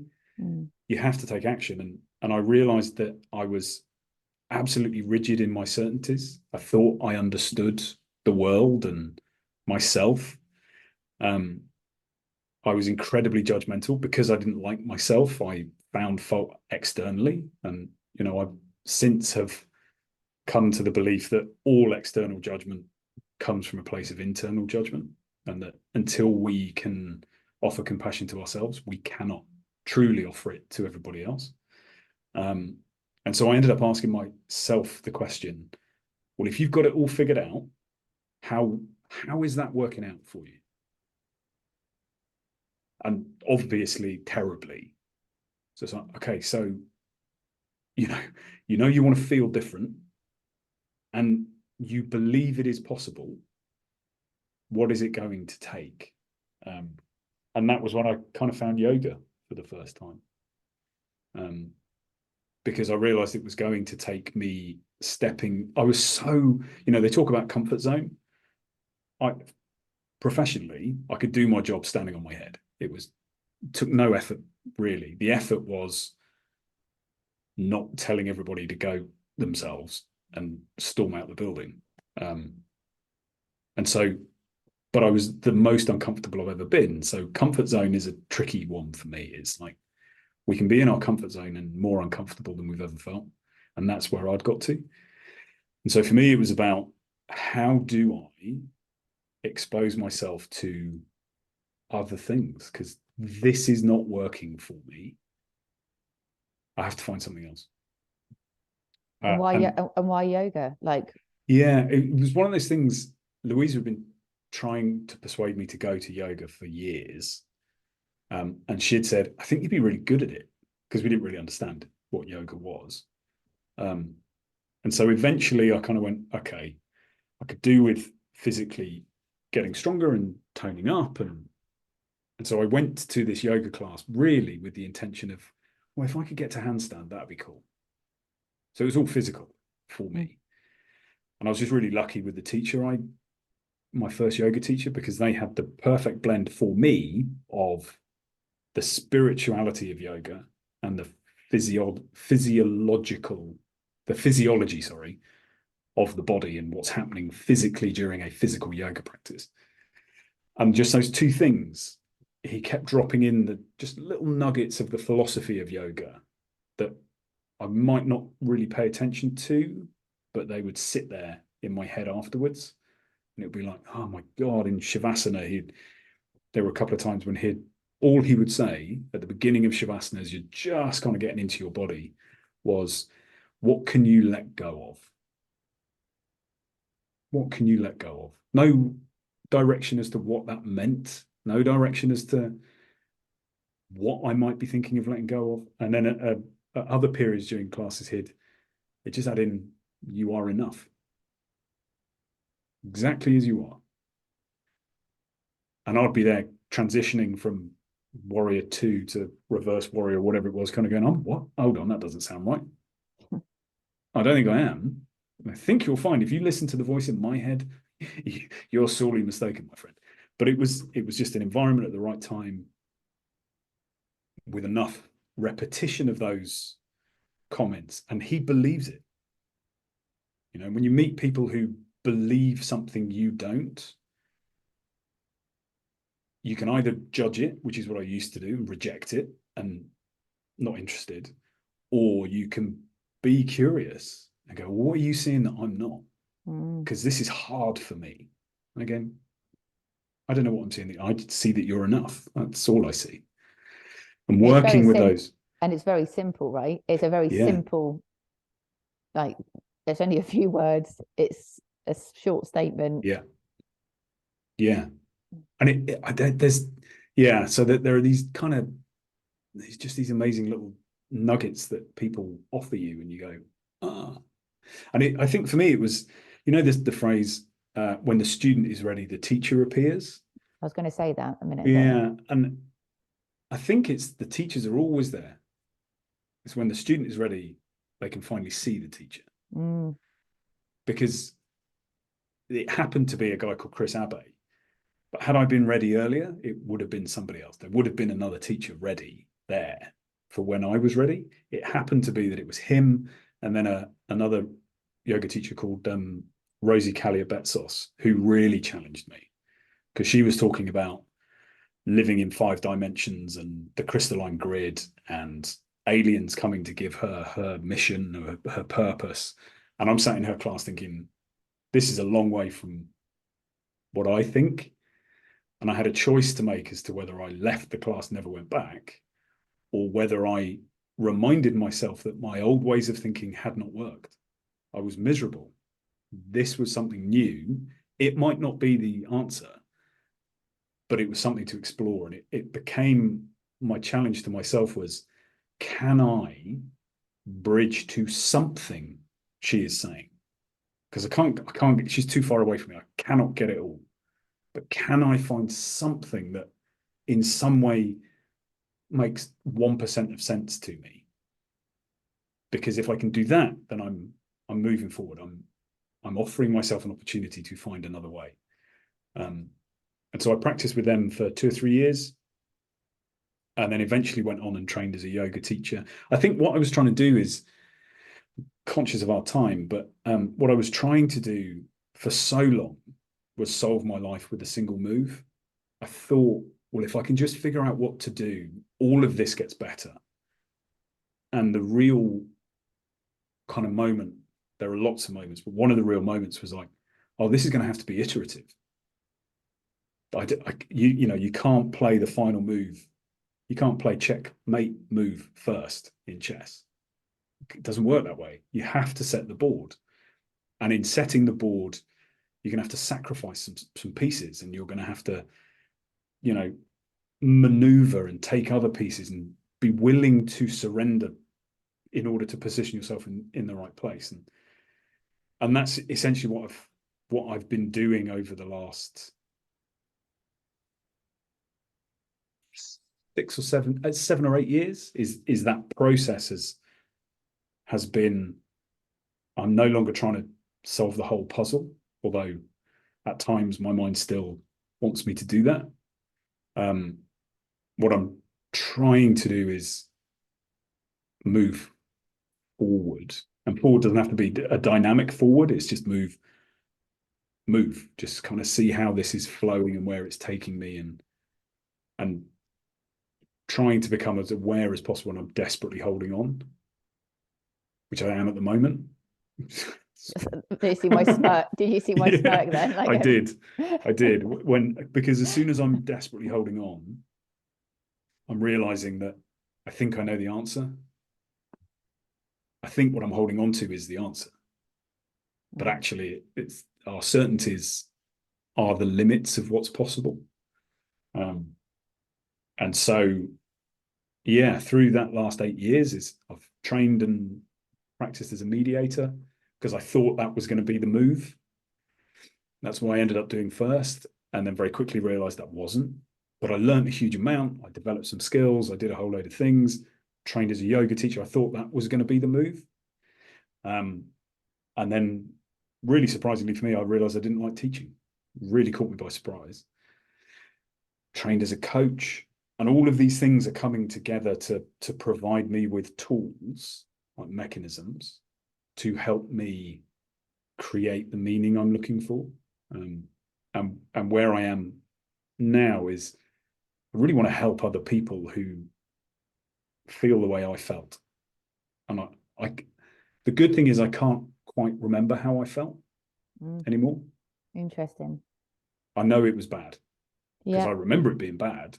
You have to take action. And I realized that I was absolutely rigid in my certainties. I thought I understood the world and myself. I was incredibly judgmental because I didn't like myself. I found fault externally. And, I since have come to the belief that all external judgment comes from a place of internal judgment, and that until we can offer compassion to ourselves, we cannot truly offer it to everybody else. And so I ended up asking myself the question, well, if you've got it all figured out, how is that working out for you? And obviously terribly. So it's like, okay, so you want to feel different, and you believe it is possible. what is it going to take? And that was when I kind of found yoga for the first time. Because I realized it was going to take me I was so, they talk about comfort zone. Professionally, I could do my job standing on my head. Took no effort, really. The effort was not telling everybody to go themselves and storm out the building. But I was the most uncomfortable I've ever been. So comfort zone is a tricky one for me. It's like we can be in our comfort zone and more uncomfortable than we've ever felt. And that's where I'd got to. And so for me, it was about, how do I expose myself to other things? Because this is not working for me. I have to find something else. And why yoga? Yeah, it was one of those things. Louisa had been trying to persuade me to go to yoga for years. And she had said, I think you'd be really good at it, because we didn't really understand what yoga was. And so eventually I kind of went, okay, I could do with physically getting stronger and toning up. And so I went to this yoga class really with the intention of, well, if I could get to handstand, that'd be cool. So it was all physical for me. And I was just really lucky with the teacher, my first yoga teacher, because they had the perfect blend for me of the spirituality of yoga and the physiology, of the body and what's happening physically during a physical yoga practice. And just those two things, he kept dropping in just little nuggets of the philosophy of yoga that I might not really pay attention to, but they would sit there in my head afterwards. And it would be like, oh my God, in Shavasana, there were a couple of times when all he would say at the beginning of Shavasana, as you're just kind of getting into your body, was, what can you let go of? What can you let go of? No direction as to what that meant. No direction as to what I might be thinking of letting go of. And then at other periods during classes, it just add in, you are enough. Exactly as you are. And I'd be there transitioning from warrior 2 to reverse warrior, whatever it was, kind of going, oh, what? Hold on, that doesn't sound right. I don't think I am. I think you'll find if you listen to the voice in my head, you're sorely mistaken, my friend. But it was just an environment at the right time with enough repetition of those comments, and he believes it. When you meet people who believe something you don't, you can either judge it, which is what I used to do, and reject it and not interested, or you can be curious and go, what are you seeing that I'm not? Because this is hard for me. And again, I don't know what I'm seeing. I see that you're enough. That's all I see. And working with those. And it's very simple, right? It's a very simple, there's only a few words. It's a short statement. Yeah. Yeah. And so that there are these these amazing little nuggets that people offer you, and you go, ah. And I think for me, it was, the phrase, when the student is ready, the teacher appears. I was going to say that a minute ago. Yeah. And I think it's the teachers are always there. It's when the student is ready, they can finally see the teacher. Because it happened to be a guy called Chris Abbey. But had I been ready earlier, it would have been somebody else. There would have been another teacher ready there for when I was ready. It happened to be that it was him and then another yoga teacher called Rosie Kalia-Betsos, who really challenged me, because she was talking about living in 5 dimensions and the crystalline grid and aliens coming to give her mission or her purpose. And I'm sat in her class thinking, this is a long way from what I think. And I had a choice to make as to whether I left the class, never went back, or whether I reminded myself that my old ways of thinking had not worked. I was miserable. This was something new. It might not be the answer, but it was something to explore. And it became my challenge to myself was, can I bridge to something she is saying? Because I can't, she's too far away from me. I cannot get it all. but can I find something that in some way makes 1% of sense to me? Because if I can do that, then I'm moving forward. I'm offering myself an opportunity to find another way. And so I practiced with them for 2 or 3 years, and then eventually went on and trained as a yoga teacher. I think what I was trying to do is, conscious of our time, but what I was trying to do for so long was solve my life with a single move. I thought, well, if I can just figure out what to do, all of this gets better. And the real kind of moment, there are lots of moments, but one of the real moments was like, oh, this is going to have to be iterative. You can't play the final move. You can't play checkmate move first in chess. It doesn't work that way. You have to set the board. And in setting the board, you're going to have to sacrifice some pieces, and you're going to have to, maneuver and take other pieces and be willing to surrender in order to position yourself in the right place. And that's essentially what I've been doing over the last 7 or 8 years. Is that process has been, I'm no longer trying to solve the whole puzzle, although at times my mind still wants me to do that. What I'm trying to do is move forward, and forward doesn't have to be a dynamic forward. It's just move, just kind of see how this is flowing and where it's taking me, and trying to become as aware as possible when I'm desperately holding on, which I am at the moment. Did you see my smirk? Did you see my smirk then? I did. Because as soon as I'm desperately holding on, I'm realizing that I think I know the answer. I think what I'm holding on to is the answer. But actually, it's our certainties are the limits of what's possible. And so, through that last 8 years, I've trained and practiced as a mediator, because I thought that was going to be the move. That's what I ended up doing first, and then very quickly realized that wasn't. But I learned a huge amount. I developed some skills. I did a whole load of things. Trained as a yoga teacher. I thought that was going to be the move. And then, really surprisingly for me, I realized I didn't like teaching. Really caught me by surprise. Trained as a coach. And all of these things are coming together to provide me with tools, like mechanisms, to help me create the meaning I'm looking for. And where I am now is, I really want to help other people who feel the way I felt. And the good thing is I can't quite remember how I felt anymore. Interesting. I know it was bad, because I remember it being bad,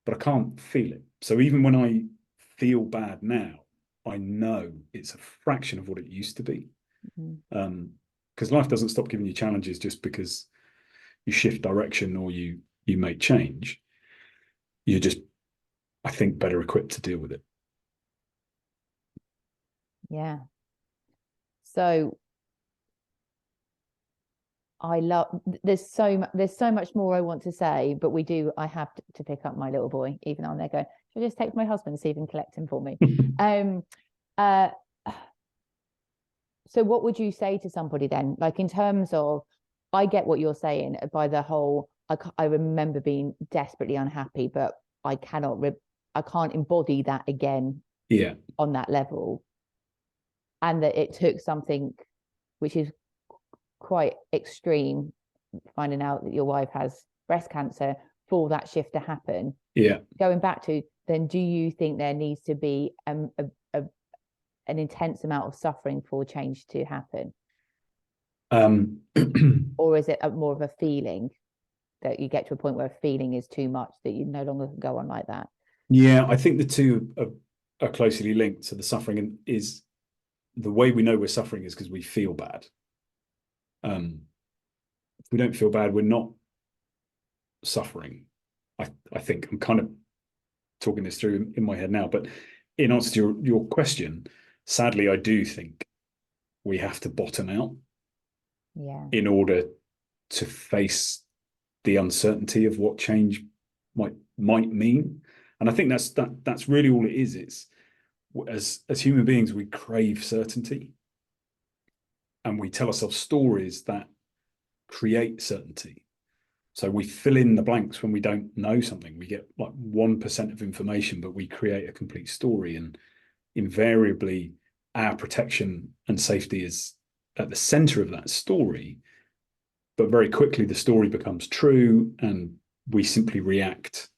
but I can't feel it. So even when I feel bad now, I know it's a fraction of what it used to be. Because life doesn't stop giving you challenges just because you shift direction or you make change. You're just, I think, better equipped to deal with it. Yeah. So there's so much more I want to say, but I have to pick up my little boy, even though I'm there going, should I just take my husband and see if he can collect him for me? So what would you say to somebody then? Like, in terms of, I get what you're saying by the whole, I remember being desperately unhappy, but I can't embody that again on that level. And that it took something which is quite extreme, finding out that your wife has breast cancer, for that shift to happen. Going back to, then, do you think there needs to be an intense amount of suffering for change to happen? Or is it more of a feeling that you get to a point where a feeling is too much, that you no longer can go on like that? I think the two are closely linked. So the suffering is, the way we know we're suffering is because we feel bad. If we don't feel bad, we're not suffering. I think I'm kind of talking this through in my head now, but in answer to your question, sadly, I do think we have to bottom out in order to face the uncertainty of what change might mean. And I think that's really all it is. It's as human beings, we crave certainty, and we tell ourselves stories that create certainty. So we fill in the blanks when we don't know something. We get like 1% of information, but we create a complete story. And invariably, our protection and safety is at the center of that story. But very quickly, the story becomes true, and we simply react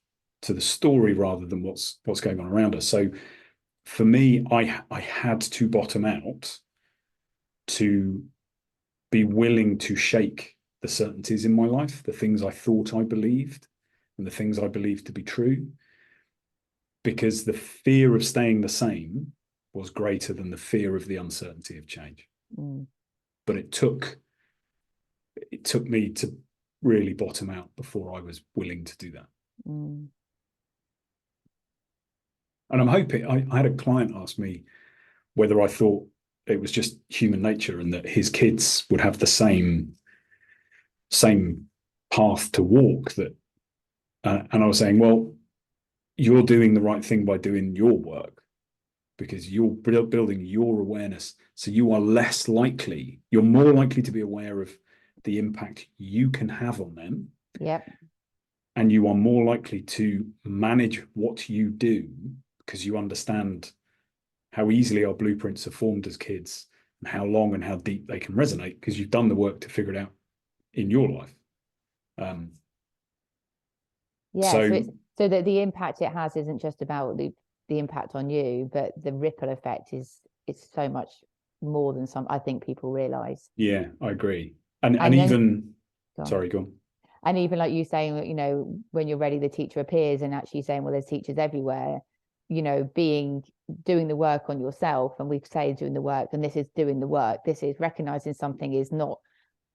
to the story rather than what's going on around us. So for me, I had to bottom out to be willing to shake the certainties in my life, the things I thought I believed and the things I believed to be true, because the fear of staying the same was greater than the fear of the uncertainty of change. But it took me to really bottom out before I was willing to do that. And I'm hoping, I had a client ask me whether I thought it was just human nature and that his kids would have the same path to walk, that and I was saying, well, you're doing the right thing by doing your work, because you're building your awareness, so you're more likely to be aware of the impact you can have on them. Yep. And you are more likely to manage what you do because you understand how easily our blueprints are formed as kids and how long and how deep they can resonate, because you've done the work to figure it out in your life. So that the impact it has isn't just about the impact on you, but the ripple effect is so much more than I think people realize. Yeah, I agree. And even sorry, go on. And even like you saying, you know, when you're ready, the teacher appears, and actually saying, well, there's teachers everywhere, you know, doing the work on yourself. And we say doing the work, and this is doing the work. This is recognizing something is not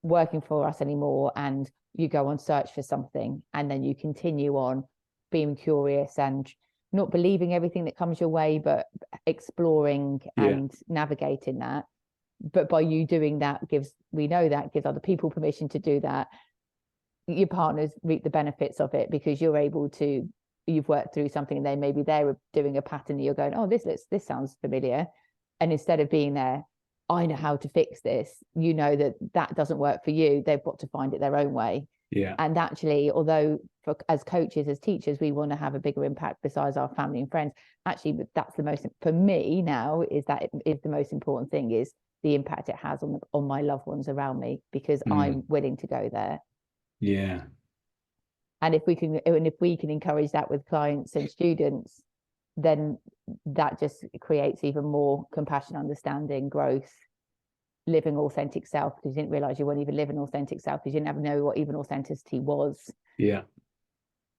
working for us anymore, and you go on search for something, and then you continue on being curious and not believing everything that comes your way, but exploring and navigating that. But by you doing that gives other people permission to do that. Your partners reap the benefits of it, because you've worked through something, and maybe they're doing a pattern, and you're going, oh, this sounds familiar. And instead of being there, I know how to fix this, you know that doesn't work for you. They've got to find it their own way. Yeah. And actually, although as coaches, as teachers, we want to have a bigger impact besides our family and friends, actually, that's the most, for me now, is the most important thing, is the impact it has on my loved ones around me, because I'm willing to go there. Yeah. And if we can encourage that with clients and students, then that just creates even more compassion, understanding, growth, living authentic self, because you didn't realize you weren't even living authentic self, because you didn't know what even authenticity was. Yeah.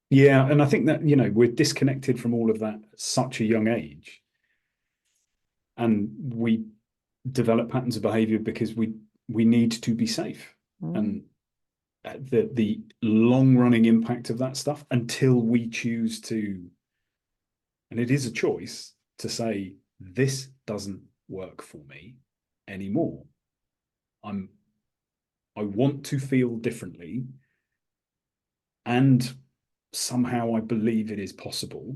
And I think that, you know, we're disconnected from all of that at such a young age, and we develop patterns of behavior because we need to be safe. And the long running impact of that stuff, until we choose to, and it is a choice to say, this doesn't work for me anymore. I want to feel differently, and somehow I believe it is possible.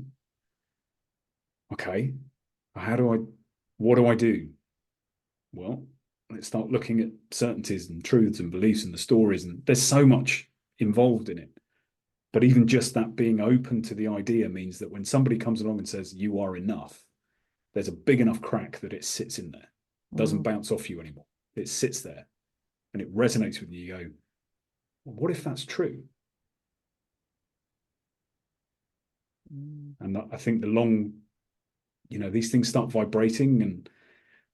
Okay, what do I do? Well, let's start looking at certainties and truths and beliefs and the stories, and there's so much involved in it. But even just that being open to the idea means that when somebody comes along and says you are enough, there's a big enough crack that it sits in there. It doesn't bounce off you anymore. It sits there and it resonates with you. You go, well, what if that's true? And I think these things start vibrating, and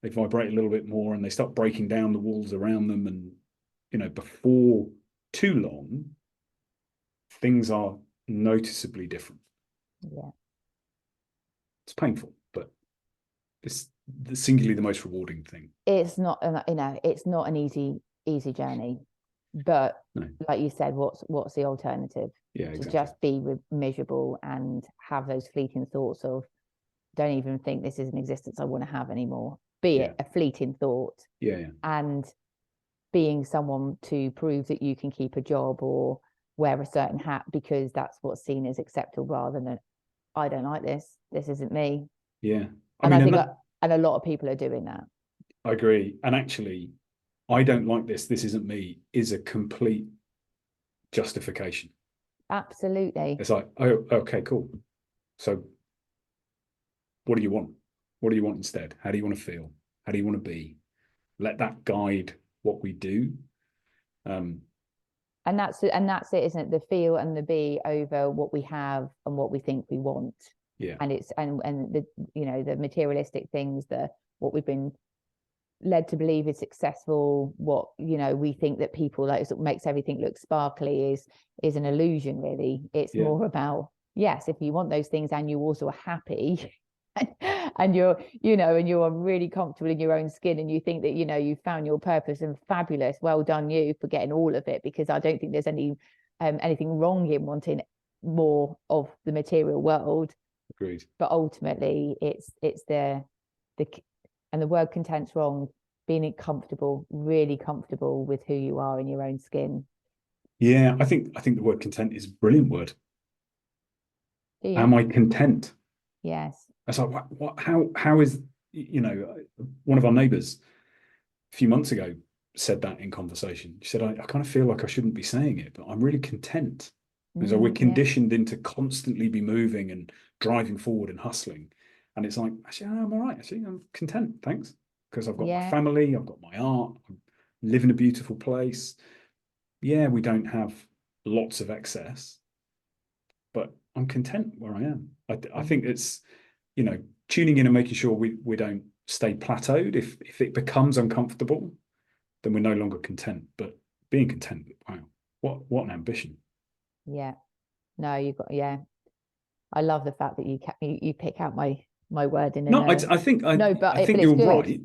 they vibrate a little bit more, and they start breaking down the walls around them. And, you know, before too long, things are noticeably different. Yeah. It's painful, but it's singularly the most rewarding thing. It's not, it's not an easy journey, but like you said, what's the alternative? Exactly. To just be miserable and have those fleeting thoughts of, don't even think this is an existence I want to have anymore, be it a fleeting thought. And being someone to prove that you can keep a job, or wear a certain hat because that's what's seen as acceptable, rather than I don't like this isn't me. Yeah. And I think and a lot of people are doing that. I agree. And actually, I don't like this isn't me is a complete justification. Absolutely. It's like, oh, okay, cool. So what do you want? What do you want instead? How do you want to feel? How do you want to be? Let that guide what we do. And that's it, isn't it? The feel and the be over what we have and what we think we want. Yeah. And it's and the the materialistic things, what we've been led to believe is successful, what we think that people like makes everything look sparkly is an illusion, really. It's more about, yes, if you want those things and you also are happy and you're and you're really comfortable in your own skin, and you think that you've found your purpose, and fabulous, well done you for getting all of it, because I don't think there's anything wrong in wanting more of the material world. Agreed. But ultimately it's the and the word content's wrong, being comfortable, really comfortable with who you are in your own skin. Yeah, I think the word content is a brilliant word. Am I content? Yes. It's like, what how is, one of our neighbours a few months ago said that in conversation. She said, I kind of feel like I shouldn't be saying it, but I'm really content. Because we're conditioned into constantly be moving and driving forward and hustling. And it's like, actually, I'm all right. Actually, I'm content. Thanks. Because I've got my family, I've got my art, I live in a beautiful place. Yeah, we don't have lots of excess, but I'm content where I am. I think it's, tuning in and making sure we don't stay plateaued. If it becomes uncomfortable, then we're no longer content. But being content, wow, what an ambition. Yeah. No, you've got, I love the fact that you pick out my word in. No, I think you're right.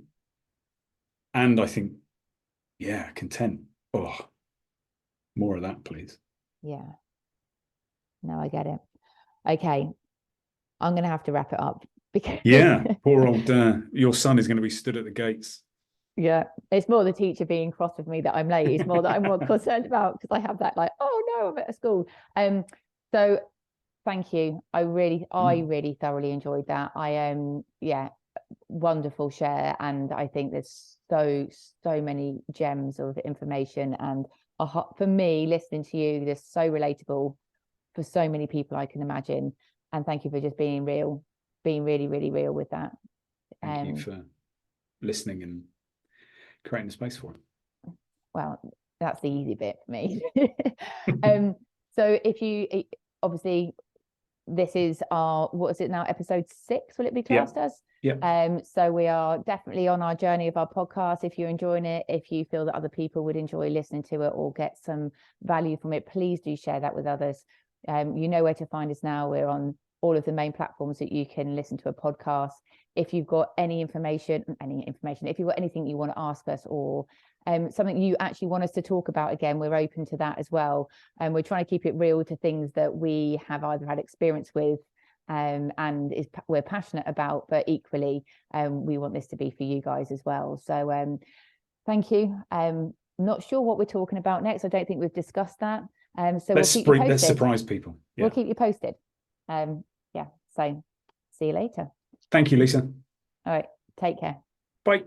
And I think, content. Oh, more of that, please. Yeah. No, I get it. Okay. I'm going to have to wrap it up because poor old your son is going to be stood at the gates. Yeah, it's more the teacher being cross with me that I'm late. It's more that I'm more concerned about, because I have that like, oh no, I'm at school. So thank you. I really thoroughly enjoyed that. Wonderful share, and I think there's so many gems of information, and for me, listening to you, they're so relatable for so many people I can imagine. And thank you for just being real, being really, really real with that. Thank you for listening and creating the space for it. Well, that's the easy bit for me. So if you obviously, this is our, what is it now, episode 6 will it be classed as? So we are definitely on our journey of our podcast. If you're enjoying it, if you feel that other people would enjoy listening to it or get some value from it, please do share that with others. You know where to find us now. We're on all of the main platforms that you can listen to a podcast. If you've got any information, if you've got anything you want to ask us, or something you actually want us to talk about again, we're open to that as well. And we're trying to keep it real to things that we have either had experience with and we're passionate about, but equally we want this to be for you guys as well. So thank you. Not sure what we're talking about next. I don't think we've discussed that. So we'll keep you posted. Let's surprise people. We'll keep you posted. So see you later. Thank you, Lisa. All right, take care. Bye.